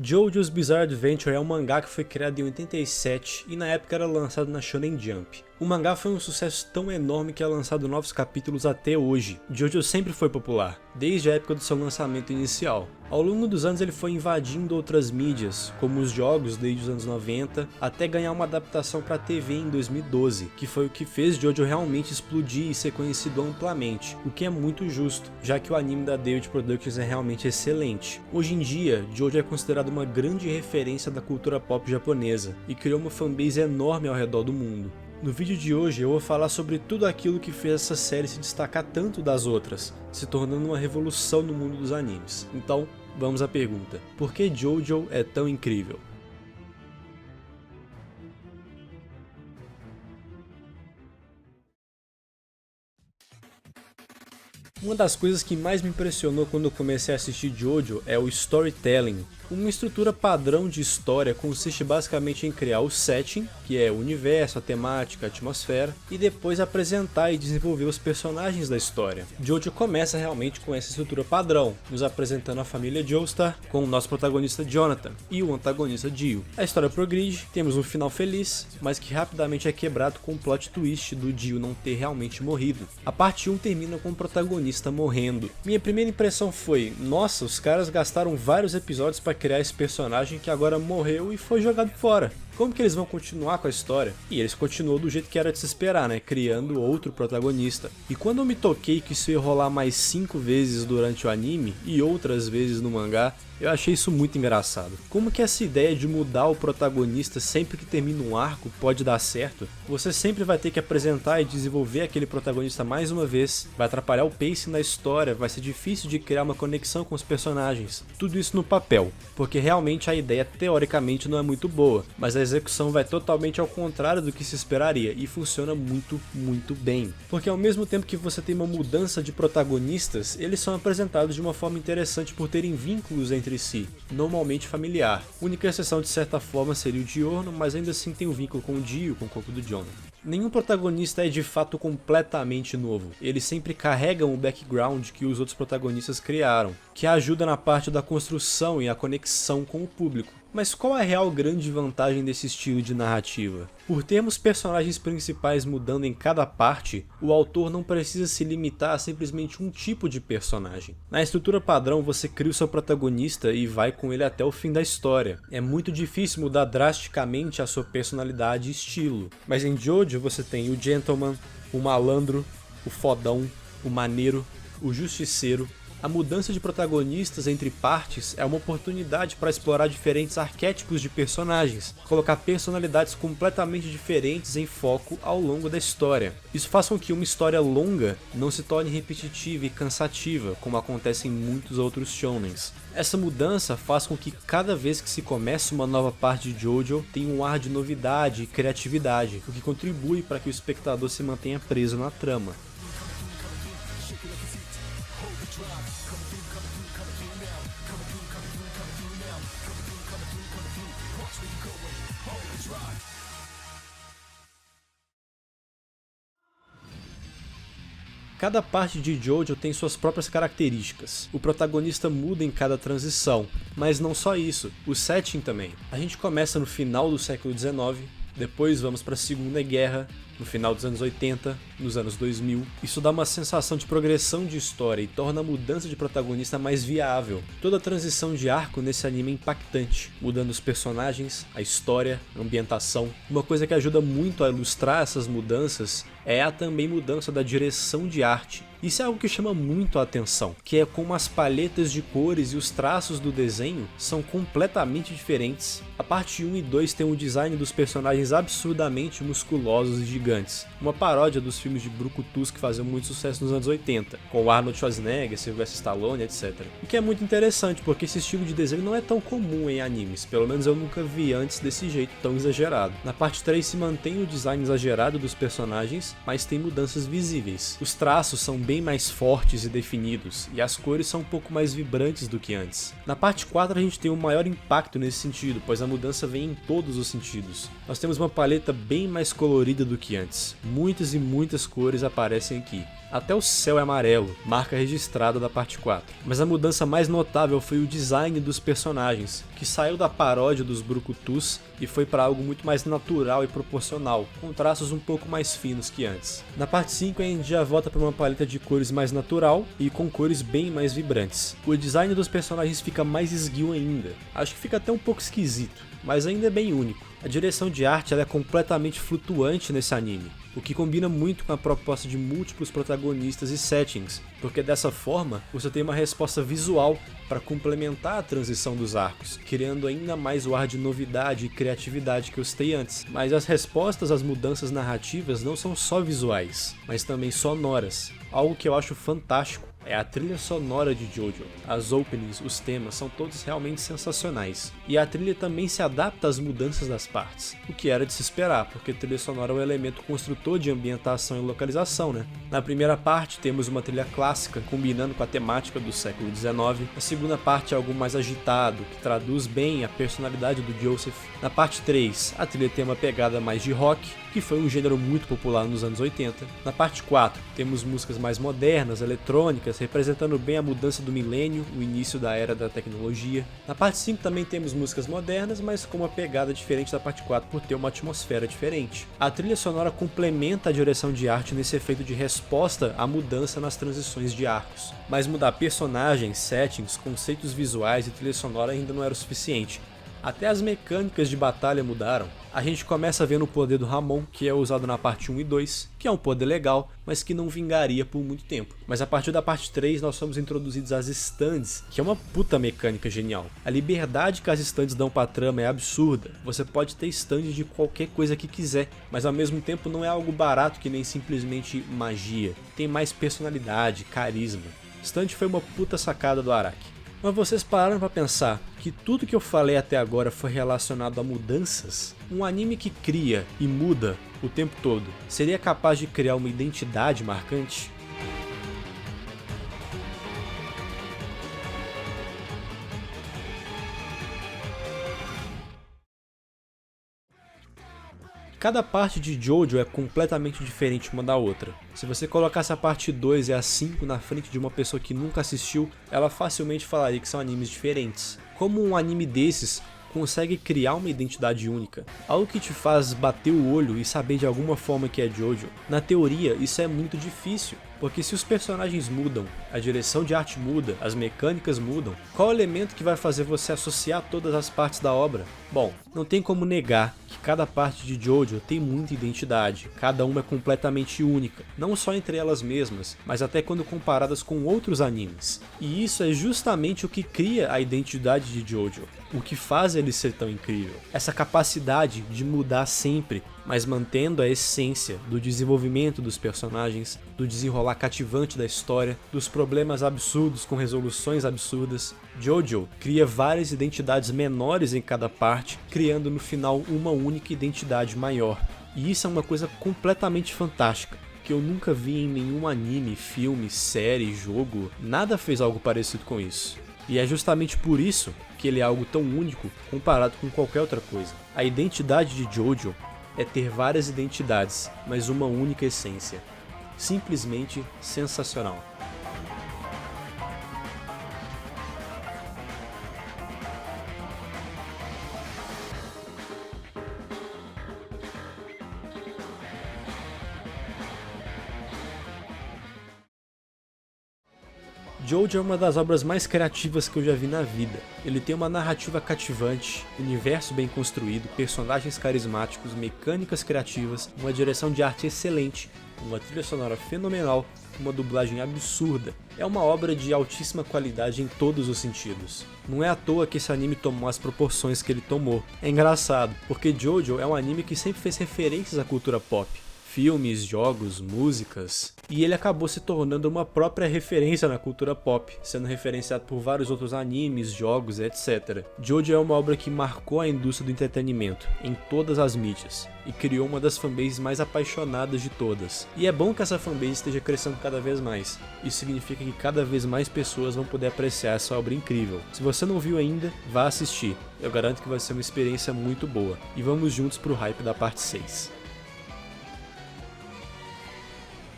JoJo's Bizarre Adventure é um mangá que foi criado em 87 e na época era lançado na Shonen Jump. O mangá foi um sucesso tão enorme que é lançado novos capítulos até hoje. JoJo sempre foi popular, desde a época do seu lançamento inicial. Ao longo dos anos ele foi invadindo outras mídias, como os jogos desde os anos 90, até ganhar uma adaptação para a TV em 2012, que foi o que fez JoJo realmente explodir e ser conhecido amplamente, o que é muito justo, já que o anime da David Productions é realmente excelente. Hoje em dia, JoJo é considerado uma grande referência da cultura pop japonesa, e criou uma fanbase enorme ao redor do mundo. No vídeo de hoje eu vou falar sobre tudo aquilo que fez essa série se destacar tanto das outras, se tornando uma revolução no mundo dos animes. Então, vamos à pergunta: por que JoJo é tão incrível? Uma das coisas que mais me impressionou quando eu comecei a assistir JoJo é o storytelling. Uma estrutura padrão de história consiste basicamente em criar o setting, que é o universo, a temática, a atmosfera, e depois apresentar e desenvolver os personagens da história. JoJo começa realmente com essa estrutura padrão, nos apresentando a família Joestar, com o nosso protagonista Jonathan e o antagonista Dio. A história progride, temos um final feliz, mas que rapidamente é quebrado com o plot twist do Dio não ter realmente morrido. A parte 1 termina com o protagonista morrendo. Minha primeira impressão foi: nossa, os caras gastaram vários episódios para criar esse personagem que agora morreu e foi jogado fora. Como que eles vão continuar com a história? E eles continuam do jeito que era de se esperar, né? Criando outro protagonista. E quando eu me toquei que isso ia rolar mais 5 vezes durante o anime e outras vezes no mangá, eu achei isso muito engraçado. Como que essa ideia de mudar o protagonista sempre que termina um arco pode dar certo? Você sempre vai ter que apresentar e desenvolver aquele protagonista mais uma vez, vai atrapalhar o pacing da história, vai ser difícil de criar uma conexão com os personagens. Tudo isso no papel, porque realmente a ideia teoricamente não é muito boa, mas a execução vai totalmente ao contrário do que se esperaria e funciona muito bem. Porque ao mesmo tempo que você tem uma mudança de protagonistas, eles são apresentados de uma forma interessante por terem vínculos entre si, normalmente familiar. A única exceção de certa forma seria o Diorno, mas ainda assim tem um vínculo com o Dio, com o corpo do Jonathan. Nenhum protagonista é de fato completamente novo, eles sempre carregam o background que os outros protagonistas criaram, que ajuda na parte da construção e a conexão com o público. Mas qual é a real grande vantagem desse estilo de narrativa? Por termos personagens principais mudando em cada parte, o autor não precisa se limitar a simplesmente um tipo de personagem. Na estrutura padrão você cria o seu protagonista e vai com ele até o fim da história. É muito difícil mudar drasticamente a sua personalidade e estilo. Mas em JoJo você tem o gentleman, o malandro, o fodão, o maneiro, o justiceiro. A mudança de protagonistas entre partes é uma oportunidade para explorar diferentes arquétipos de personagens, colocar personalidades completamente diferentes em foco ao longo da história. Isso faz com que uma história longa não se torne repetitiva e cansativa, como acontece em muitos outros shonens. Essa mudança faz com que cada vez que se começa uma nova parte de JoJo tenha um ar de novidade e criatividade, o que contribui para que o espectador se mantenha preso na trama. Cada parte de JoJo tem suas próprias características. O protagonista muda em cada transição, mas não só isso, o setting também. A gente começa no final do século XIX, depois vamos para a Segunda Guerra, no final dos anos 80, nos anos 2000. Isso dá uma sensação de progressão de história e torna a mudança de protagonista mais viável. Toda a transição de arco nesse anime é impactante, mudando os personagens, a história, a ambientação. Uma coisa que ajuda muito a ilustrar essas mudanças é a também mudança da direção de arte. Isso é algo que chama muito a atenção, que é como as palhetas de cores e os traços do desenho são completamente diferentes. A parte 1 e 2 tem um design dos personagens absurdamente musculosos e gigantes, uma paródia dos filmes de brucutus que faziam muito sucesso nos anos 80, com Arnold Schwarzenegger, Sylvester Stallone, etc. O que é muito interessante, porque esse estilo de desenho não é tão comum em animes, pelo menos eu nunca vi antes desse jeito tão exagerado. Na parte 3 se mantém o design exagerado dos personagens, mas tem mudanças visíveis. Os traços são bem mais fortes e definidos, e as cores são um pouco mais vibrantes do que antes. Na parte 4 a gente tem um maior impacto nesse sentido, pois a mudança vem em todos os sentidos. Nós temos uma paleta bem mais colorida do que que antes. Muitas e muitas cores aparecem aqui. Até o céu é amarelo, marca registrada da parte 4. Mas a mudança mais notável foi o design dos personagens, que saiu da paródia dos brucutus e foi para algo muito mais natural e proporcional, com traços um pouco mais finos que antes. Na parte 5 a gente já volta para uma paleta de cores mais natural e com cores bem mais vibrantes. O design dos personagens fica mais esguio ainda, acho que fica até um pouco esquisito, mas ainda é bem único. A direção de arte ela é completamente flutuante nesse anime, o que combina muito com a proposta de múltiplos protagonistas e settings, porque dessa forma você tem uma resposta visual para complementar a transição dos arcos, criando ainda mais o ar de novidade e criatividade que eu citei antes. Mas as respostas às mudanças narrativas não são só visuais, mas também sonoras, algo que eu acho fantástico. É a trilha sonora de JoJo. As openings, os temas são todos realmente sensacionais. E a trilha também se adapta às mudanças das partes, o que era de se esperar, porque a trilha sonora é um elemento construtor de ambientação e localização, né? Na primeira parte temos uma trilha clássica, combinando com a temática do século XIX. A segunda parte é algo mais agitado, que traduz bem a personalidade do Joseph. Na parte 3, a trilha tem uma pegada mais de rock, que foi um gênero muito popular nos anos 80. Na parte 4, temos músicas mais modernas, eletrônicas, representando bem a mudança do milênio, o início da era da tecnologia. Na parte 5 também temos músicas modernas, mas com uma pegada diferente da parte 4 por ter uma atmosfera diferente. A trilha sonora complementa a direção de arte nesse efeito de resposta à mudança nas transições de arcos. Mas mudar personagens, settings, conceitos visuais e trilha sonora ainda não era o suficiente. Até as mecânicas de batalha mudaram. A gente começa vendo o poder do Ramon, que é usado na parte 1 e 2, que é um poder legal, mas que não vingaria por muito tempo. Mas a partir da parte 3 nós somos introduzidos às stands, que é uma puta mecânica genial. A liberdade que as stands dão pra trama é absurda. Você pode ter stand de qualquer coisa que quiser, mas ao mesmo tempo não é algo barato que nem simplesmente magia. Tem mais personalidade, carisma. Stand foi uma puta sacada do Araki. Mas vocês pararam pra pensar que tudo que eu falei até agora foi relacionado a mudanças? Um anime que cria e muda o tempo todo seria capaz de criar uma identidade marcante? Cada parte de JoJo é completamente diferente uma da outra. Se você colocasse a parte 2 e a 5 na frente de uma pessoa que nunca assistiu, ela facilmente falaria que são animes diferentes. Como um anime desses consegue criar uma identidade única, algo que te faz bater o olho e saber de alguma forma que é JoJo? Na teoria, isso é muito difícil, porque se os personagens mudam, a direção de arte muda, as mecânicas mudam, qual é o elemento que vai fazer você associar todas as partes da obra? Bom, não tem como negar que cada parte de JoJo tem muita identidade, cada uma é completamente única, não só entre elas mesmas, mas até quando comparadas com outros animes. E isso é justamente o que cria a identidade de JoJo, o que faz ele ser tão incrível. Essa capacidade de mudar sempre, mas mantendo a essência do desenvolvimento dos personagens, do desenrolar cativante da história, dos problemas absurdos com resoluções absurdas. JoJo cria várias identidades menores em cada parte, criando no final uma única identidade maior. E isso é uma coisa completamente fantástica, que eu nunca vi em nenhum anime, filme, série, jogo, nada fez algo parecido com isso. E é justamente por isso que ele é algo tão único comparado com qualquer outra coisa. A identidade de JoJo é ter várias identidades, mas uma única essência. Simplesmente sensacional. JoJo é uma das obras mais criativas que eu já vi na vida. Ele tem uma narrativa cativante, universo bem construído, personagens carismáticos, mecânicas criativas, uma direção de arte excelente, uma trilha sonora fenomenal, uma dublagem absurda. É uma obra de altíssima qualidade em todos os sentidos. Não é à toa que esse anime tomou as proporções que ele tomou. É engraçado, porque JoJo é um anime que sempre fez referências à cultura pop. Filmes, jogos, músicas, e ele acabou se tornando uma própria referência na cultura pop, sendo referenciado por vários outros animes, jogos, etc. JoJo é uma obra que marcou a indústria do entretenimento, em todas as mídias, e criou uma das fanbases mais apaixonadas de todas. E é bom que essa fanbase esteja crescendo cada vez mais, isso significa que cada vez mais pessoas vão poder apreciar essa obra incrível. Se você não viu ainda, vá assistir, eu garanto que vai ser uma experiência muito boa, e vamos juntos pro hype da parte 6.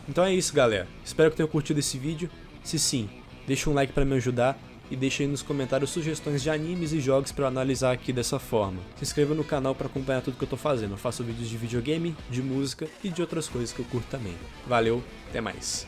Então é isso, galera. Espero que tenham curtido esse vídeo. Se sim, deixa um like pra me ajudar e deixa aí nos comentários sugestões de animes e jogos pra eu analisar aqui dessa forma. Se inscreva no canal pra acompanhar tudo que eu tô fazendo. Eu faço vídeos de videogame, de música e de outras coisas que eu curto também. Valeu, até mais.